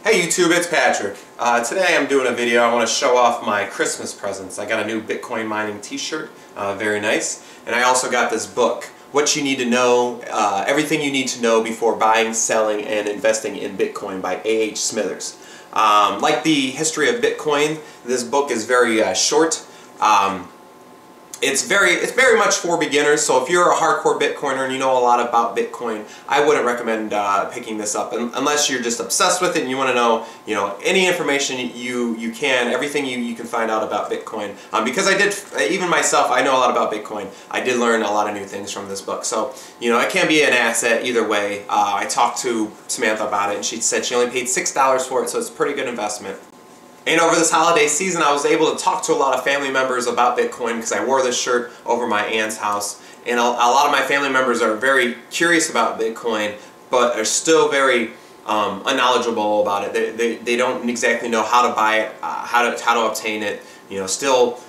Hey YouTube, it's Patrick. Today I'm doing a video. I want to show off my Christmas presents. I got a new Bitcoin mining t-shirt, very nice. And I also got this book, What You Need to Know, Everything You Need to Know Before Buying, Selling, and Investing in Bitcoin by A.H. Smithers. Like the history of Bitcoin, this book is very short. It's very much for beginners, so if you're a hardcore Bitcoiner and you know a lot about Bitcoin, I wouldn't recommend picking this up unless you're just obsessed with it and you want to know, any information you can, everything you can find out about Bitcoin. Because I did, even myself, I know a lot about Bitcoin. I did learn a lot of new things from this book, so it can be an asset either way. I talked to Samantha about it, and she said she only paid $6 for it, so it's a pretty good investment. And over this holiday season, I was able to talk to a lot of family members about Bitcoin because I wore this shirt over my aunt's house. And a lot of my family members are very curious about Bitcoin, but are still very unknowledgeable about it. They don't exactly know how to buy it, how to obtain it. Still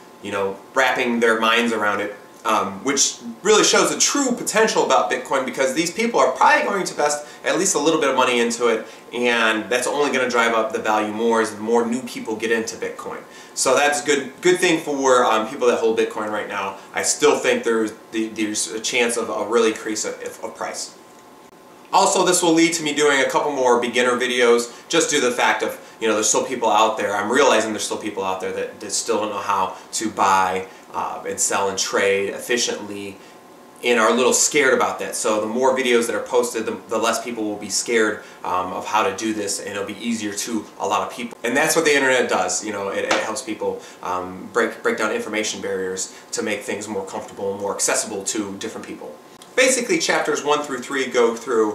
wrapping their minds around it. Which really shows the true potential about Bitcoin, because these people are probably going to invest at least a little bit of money into it, and that's only going to drive up the value more as more new people get into Bitcoin. So that's a good thing for people that hold Bitcoin right now. I still think there's a chance of a really increase of price. Also, this will lead to me doing a couple more beginner videos, just due to the fact of, there's still people out there. I'm realizing there's still people out there that still don't know how to buy and sell and trade efficiently, and are a little scared about that. So the more videos that are posted, the less people will be scared of how to do this, and it'll be easier to a lot of people. And that's what the internet does. It helps people break down information barriers to make things more comfortable and more accessible to different people. Basically, chapters 1 through 3 go through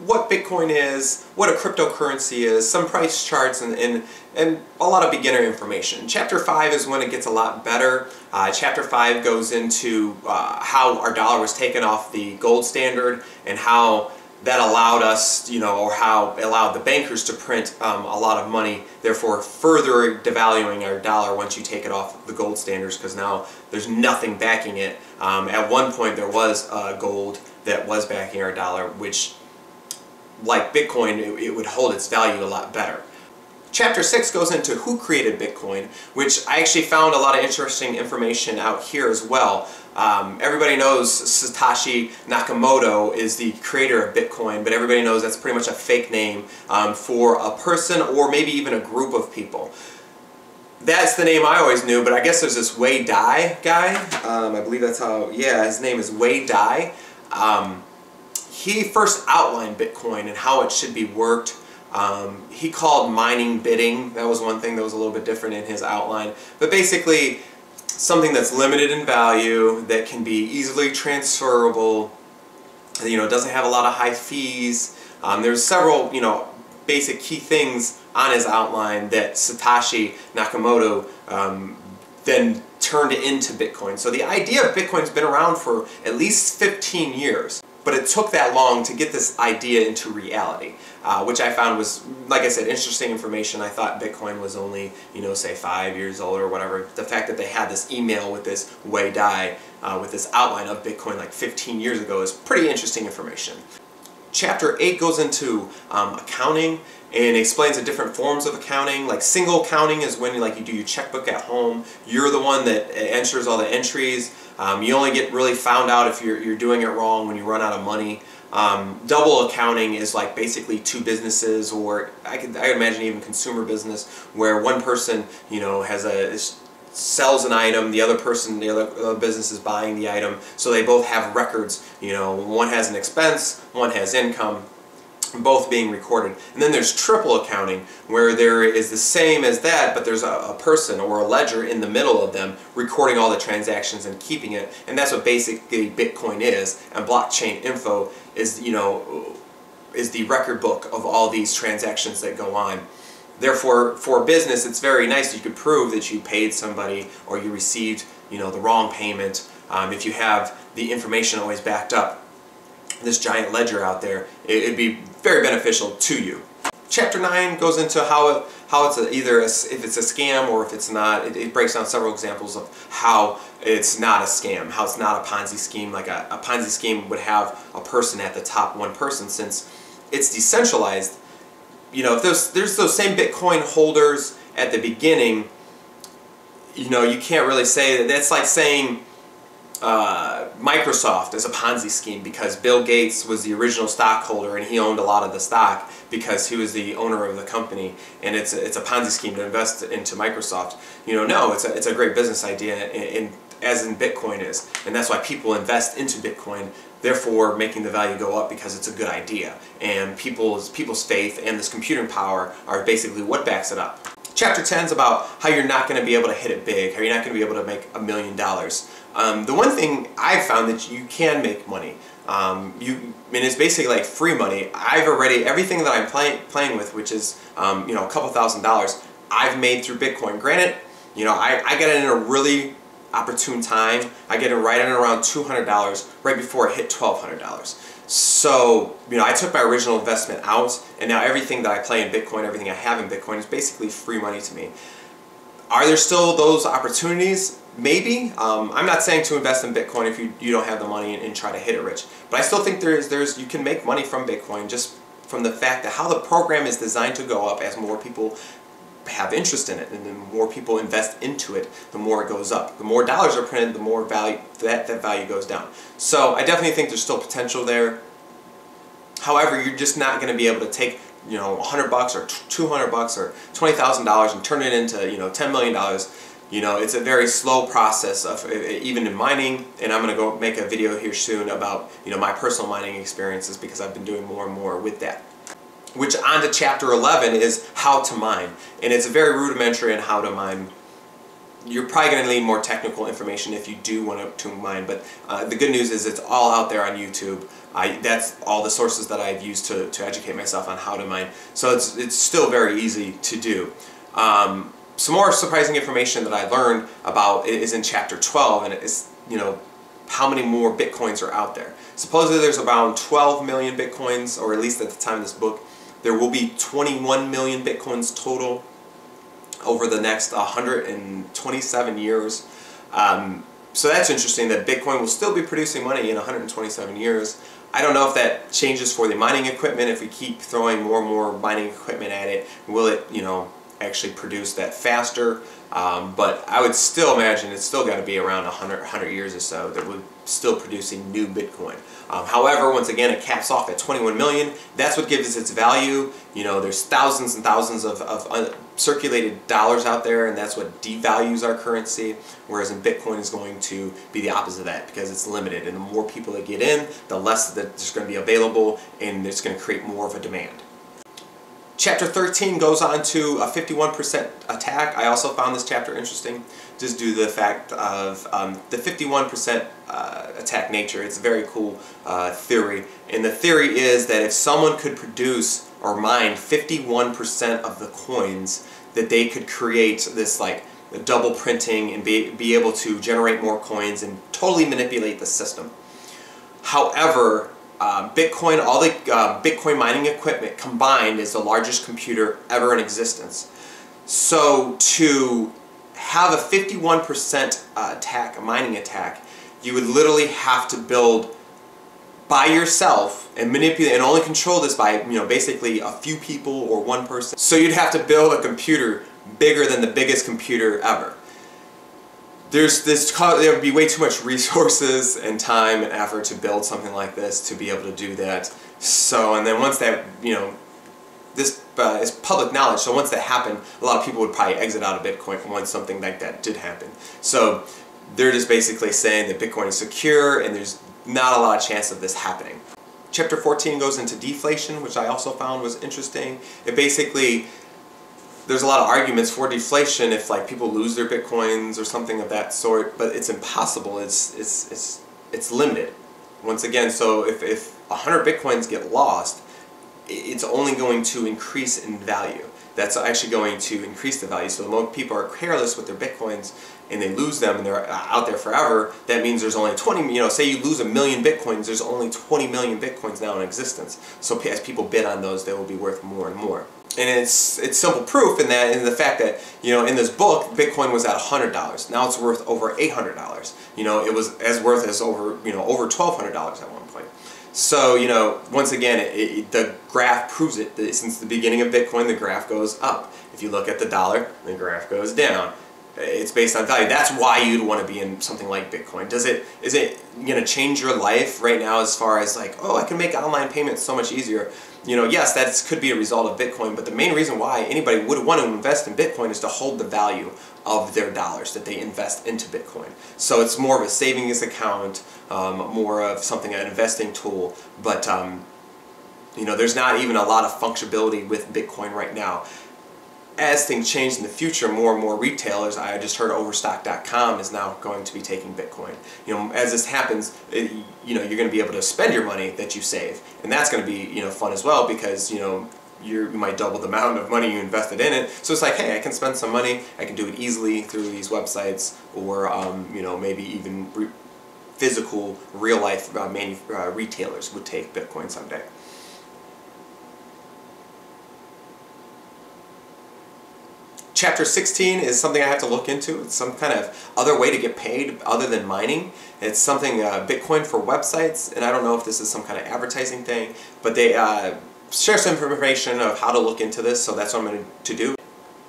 what Bitcoin is, what a cryptocurrency is, some price charts, and a lot of beginner information. Chapter 5 is when it gets a lot better. Chapter 5 goes into how our dollar was taken off the gold standard, and how that allowed us, or how it allowed the bankers to print a lot of money, therefore further devaluing our dollar once you take it off the gold standards, because now there's nothing backing it. At one point there was gold that was backing our dollar, which, like Bitcoin, it would hold its value a lot better. Chapter 6 goes into who created Bitcoin, which I actually found a lot of interesting information out here as well. Everybody knows Satoshi Nakamoto is the creator of Bitcoin, but everybody knows that's pretty much a fake name for a person or maybe even a group of people. That's the name I always knew, but I guess there's this Wei Dai guy. I believe that's how, yeah, his name is Wei Dai. He first outlined Bitcoin and how it should be worked. He called mining bidding. That was one thing that was a little bit different in his outline. But basically, something that's limited in value, that can be easily transferable, doesn't have a lot of high fees. There's several, basic key things on his outline that Satoshi Nakamoto then turned into Bitcoin. So the idea of Bitcoin's been around for at least 15 years. But it took that long to get this idea into reality, which I found was, like I said, interesting information. I thought Bitcoin was only, say 5 years old or whatever. The fact that they had this email with this Wei Dai, with this outline of Bitcoin like 15 years ago, is pretty interesting information. Chapter 8 goes into accounting and explains the different forms of accounting. Like single accounting is when you do your checkbook at home. You're the one that enters all the entries. You only get really found out if you're doing it wrong when you run out of money. Double accounting is like basically two businesses, or I could imagine even consumer business, where one person sells an item, the other business is buying the item, so they both have records. One has an expense, one has income, both being recorded. And then there's triple accounting, where there is the same as that, but there's a person or a ledger in the middle of them recording all the transactions and keeping it. And that's what basically Bitcoin is, and blockchain info is, is the record book of all these transactions that go on. Therefore, for business, it's very nice. You could prove that you paid somebody or you received, the wrong payment. If you have the information always backed up, this giant ledger out there, it'd be very beneficial to you. Chapter 9 goes into how it's if it's a scam or if it's not. It breaks down several examples of how it's not a scam, how it's not a Ponzi scheme. Like a Ponzi scheme would have a person at the top, one person. Since it's decentralized, if there's those same Bitcoin holders at the beginning, you can't really say that. That's like saying Microsoft is a Ponzi scheme because Bill Gates was the original stockholder and he owned a lot of the stock because he was the owner of the company, and it's a Ponzi scheme to invest into Microsoft. No, it's a great business idea, as in Bitcoin is, and that's why people invest into Bitcoin, therefore making the value go up because it's a good idea, and people's faith and this computing power are basically what backs it up. Chapter 10 is about how you're not going to be able to hit it big, how you're not going to be able to make $1 million. The one thing I've found that you can make money, it's basically like free money. Everything that I'm playing with, which is a couple $1,000s, I've made through Bitcoin. Granted, I got it in a really opportune time. I get it right in around $200 right before it hit $1,200. So, I took my original investment out, and now everything that I play in Bitcoin, everything I have in Bitcoin is basically free money to me. Are there still those opportunities? Maybe. I'm not saying to invest in Bitcoin if you don't have the money and try to hit it rich. But I still think you can make money from Bitcoin just from the fact that how the program is designed to go up as more people have interest in it, and the more people invest into it, the more it goes up. The more dollars are printed, the more value that value goes down. So I definitely think there's still potential there. However, you're just not going to be able to take $100 or $200 or $20,000 and turn it into $10 million. It's a very slow process of even in mining, and I'm going to go make a video here soon about my personal mining experiences because I've been doing more and more with that. Which on to chapter 11 is how to mine, and it's very rudimentary in how to mine. You're probably going to need more technical information if you do want to mine, but the good news is it's all out there on YouTube. That's all the sources that I've used to educate myself on how to mine. So it's still very easy to do. Some more surprising information that I learned about is in chapter 12, and it's how many more Bitcoins are out there. Supposedly there's around 12 million Bitcoins, or at least at the time of this book. There will be 21 million Bitcoins total over the next 127 years. So that's interesting that Bitcoin will still be producing money in 127 years. I don't know if that changes for the mining equipment. If we keep throwing more and more mining equipment at it, will it, actually produce that faster? But I would still imagine it's still got to be around 100 years or so that we're still producing new Bitcoin. However, once again, it caps off at 21 million. That's what gives its value. There's thousands and thousands of circulated dollars out there, and that's what devalues our currency, whereas in Bitcoin is going to be the opposite of that because it's limited, and the more people that get in, the less that there's going to be available, and it's going to create more of a demand. Chapter 13 goes on to a 51% attack. I also found this chapter interesting just due to the fact of the 51% attack nature. It's a very cool theory. And the theory is that if someone could produce or mine 51% of the coins, that they could create this like double printing and be able to generate more coins and totally manipulate the system. However, Bitcoin, all the Bitcoin mining equipment combined is the largest computer ever in existence. So to have a 51% attack, a mining attack, you would literally have to build by yourself and manipulate and only control this by basically a few people or one person. So you'd have to build a computer bigger than the biggest computer ever. There would be way too much resources and time and effort to build something like this to be able to do that. So, and then once that, this is public knowledge, so once that happened, a lot of people would probably exit out of Bitcoin once something like that did happen. So they're just basically saying that Bitcoin is secure and there's not a lot of chance of this happening. Chapter 14 goes into deflation, which I also found was interesting. It basically, there's a lot of arguments for deflation if like people lose their Bitcoins or something of that sort, but it's impossible. It's limited. Once again, so if 100 Bitcoins get lost, it's only going to increase in value. That's actually going to increase the value. So the more people are careless with their Bitcoins and they lose them and they're out there forever, that means there's only 20, say you lose 1 million Bitcoins, there's only 20 million Bitcoins now in existence. So as people bid on those, they will be worth more and more. And it's simple proof in the fact that, in this book, Bitcoin was at $100. Now it's worth over $800. It was worth as over $1,200 at one point. So, you know, once again, the graph proves it. Since the beginning of Bitcoin, the graph goes up. If you look at the dollar, the graph goes down. It's based on value. That's why you'd want to be in something like Bitcoin. Is it going to change your life right now as far as like, oh, I can make online payments so much easier? You know, yes, that could be a result of Bitcoin, but the main reason why anybody would want to invest in Bitcoin is to hold the value of their dollars that they invest into Bitcoin. So it's more of a savings account, more of something, an investing tool, but you know, there's not even a lot of functionality with Bitcoin right now. As things change in the future, more and more retailers, I just heard Overstock.com is now going to be taking Bitcoin. You know, as this happens, you know, you're going to be able to spend your money that you save, and that's going to be, you know, fun as well, because, you know, you might double the amount of money you invested in it. So it's like, hey, I can spend some money, I can do it easily through these websites, or you know, maybe even physical, real life retailers would take Bitcoin someday. Chapter 16 is something I have to look into. It's some kind of other way to get paid other than mining. It's something, Bitcoin for websites, and I don't know if this is some kind of advertising thing, but they share some information of how to look into this, so that's what I'm going to do.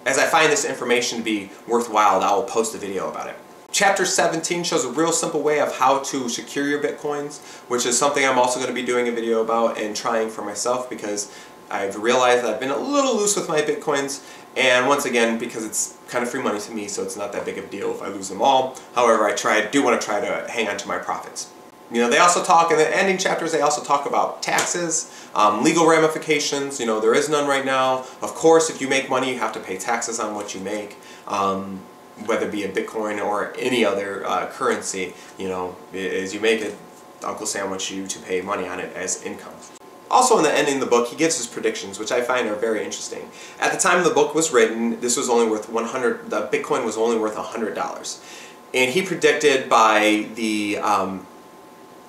As I find this information to be worthwhile, I will post a video about it. Chapter 17 shows a real simple way of how to secure your Bitcoins, which is something I'm also going to be doing a video about and trying for myself, because I've realized that I've been a little loose with my Bitcoins, and once again, because it's kind of free money to me, so it's not that big of a deal if I lose them all. However, I do want to try to hang on to my profits. You know, they also talk, in the ending chapters, they also talk about taxes, legal ramifications. You know, there is none right now. Of course, if you make money, you have to pay taxes on what you make, whether it be a Bitcoin or any other currency. You know, as you make it, Uncle Sam wants you to pay money on it as income. Also, in the ending of the book, he gives his predictions, which I find are very interesting. At the time the book was written, this was only worth the Bitcoin was only worth $100. And he predicted by the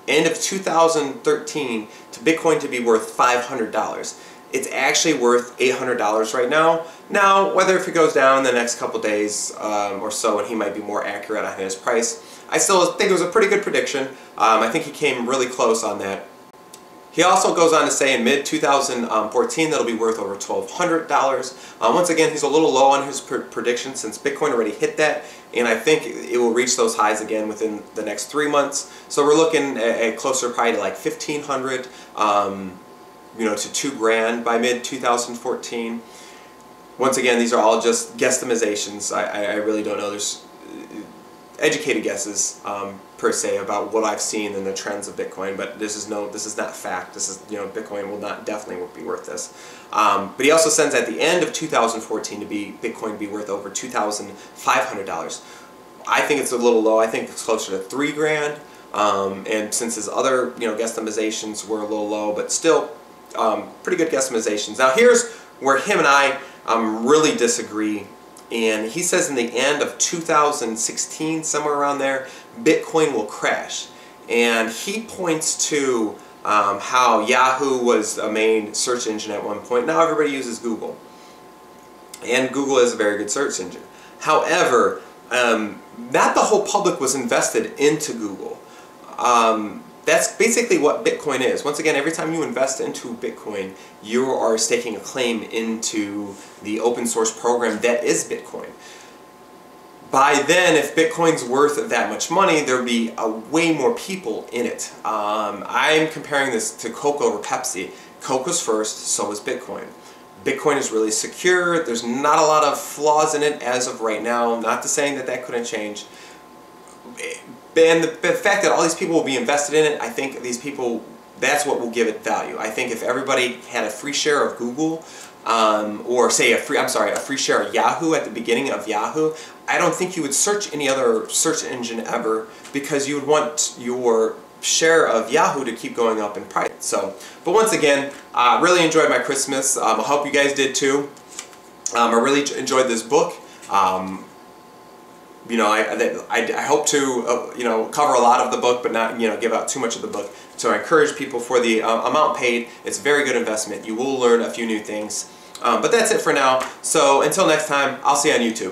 end of 2013 to Bitcoin to be worth $500. It's actually worth $800 right now. Now, whether if it goes down in the next couple days or so, and he might be more accurate on his price, I still think it was a pretty good prediction. I think he came really close on that. He also goes on to say in mid-2014 that'll be worth over $1,200. Once again, he's a little low on his prediction since Bitcoin already hit that, and I think it will reach those highs again within the next 3 months. So we're looking at closer probably to like $1,500, you know, to $2 grand by mid-2014. Once again, these are all just guesstimations. I really don't know. There's educated guesses per se about what I've seen in the trends of Bitcoin, but this is not fact. This is, you know, Bitcoin will definitely won't be worth this. But he also says at the end of 2014 Bitcoin to be worth over $2,500. I think it's a little low. I think it's closer to $3 grand. And since his other, you know, guesstimations were a little low, but still pretty good guesstimations. Now here's where him and I really disagree. And he says in the end of 2016, somewhere around there, Bitcoin will crash. And he points to how Yahoo was a main search engine at one point. Now everybody uses Google. And Google is a very good search engine. However, not the whole public was invested into Google. That's basically what Bitcoin is. Once again, every time you invest into Bitcoin, you are staking a claim into the open source program that is Bitcoin. By then, if Bitcoin's worth that much money, there would be way more people in it. I'm comparing this to Coke over Pepsi. Coke was first, so was Bitcoin. Bitcoin is really secure. There's not a lot of flaws in it as of right now. Not to saying that that couldn't change. And the fact that all these people will be invested in it, I think these people, that's what will give it value. I think if everybody had a free share of Google, or say a free share of Yahoo at the beginning of Yahoo, I don't think you would search any other search engine ever, because you would want your share of Yahoo to keep going up in price. So, but once again, I really enjoyed my Christmas. I hope you guys did too. I really enjoyed this book. You know, I hope to you know, cover a lot of the book, but not, you know, give out too much of the book. So I encourage people, for the amount paid, it's a very good investment. You will learn a few new things. But that's it for now. So until next time, I'll see you on YouTube.